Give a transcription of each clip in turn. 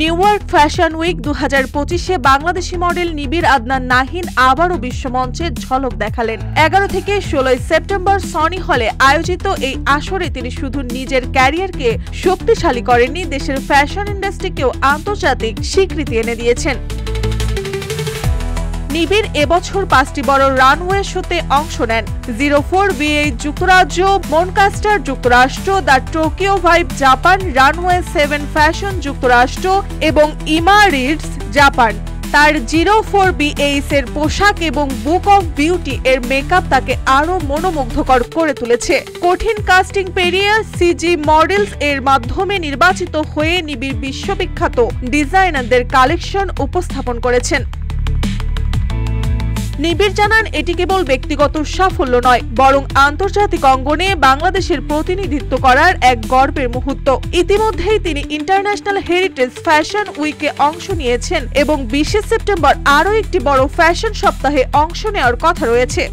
New York fashion week 2025-এ Bangladeshi model Nibir Adnan Nahin আবারও বিশ্বমঞ্চে ঝলক দেখালেন। 11 থেকে 16 সেপ্টেম্বর সনি হলে আয়োজিত এই আসরে তিনি শুধু নিজের ক্যারিয়ারকে শক্তিশালী করেননি, দেশের ফ্যাশন ইন্ডাস্ট্রিকেও আন্তর্জাতিক স্বীকৃতি এনে দিয়েছেন। নিবিড় এবছর 5টি বড় রানওয়ে শোতে অংশ নেন। 04 B8 যুক্তরাজ্য, মনকাস্টার যুক্তরাষ্ট্র, the Tokyo vibe Japan, runway 7 fashion যুক্তরাষ্ট্র এবং ইমারিটস জাপান। তার 04 B8 এর পোশাক এবং বুক অফ বিউটি এর মেকআপ তাকে আরো মনোমুগ্ধকর করে তুলেছে। কঠিন কাস্টিং পেরিয়ে সিজি মডেলস এর মাধ্যমে নির্বাচিত হয়ে নিবিড় বিশ্ববিখ্যাত ডিজাইনারদের কালেকশন উপস্থাপন করেছেন। নিবিড় জানান, এটি কেবল ব্যক্তিগত সাফল্য নয়, বরং আন্তর্জাতিক অঙ্গনে বাংলাদেশের প্রতিনিধিত্ব করার এক গর্বের মুহূর্ত। ইতিমধ্যেই তিনি ইন্টারন্যাশনাল হেরিটেজ ফ্যাশন উইকে অংশ নিয়েছেন এবং 20 সেপ্টেম্বর আরও একটি বড় ফ্যাশন সপ্তাহে অংশ নেওয়ার কথা রয়েছে।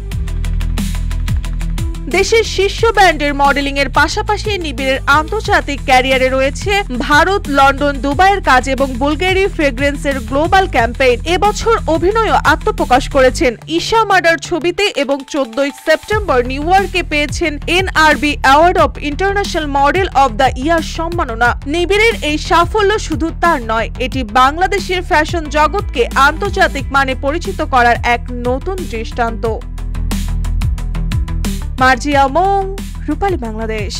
দেশের শীর্ষ ব্র্যান্ডের মডেলিং এর পাশাপাশি নিবিড়ের আন্তর্জাতিক ক্যারিয়ারে রয়েছে ভারত, লন্ডন, দুবাইয়ের কাজ এবং বুলগেরি ফ্রেগ্রেন্সের গ্লোবাল ক্যাম্পেইন। এবছর অভিনয়ও আত্মপ্রকাশ করেছেন। ঈশা মার্ডার ছবিতে এবং 14 সেপ্টেম্বর নিউ ইয়র্কে পেয়েছেন NRB award of international model of the year সম্মাননা। নিবিড়ের এই সাফল্য শুধু তার নয়, এটি বাংলাদেশের ফ্যাশন জগৎকে আন্তর্জাতিক মানে পরিচিত করার এক নতুন দৃষ্টান্ত। মার্জিয়া মং, রূপালী বাংলাদেশ।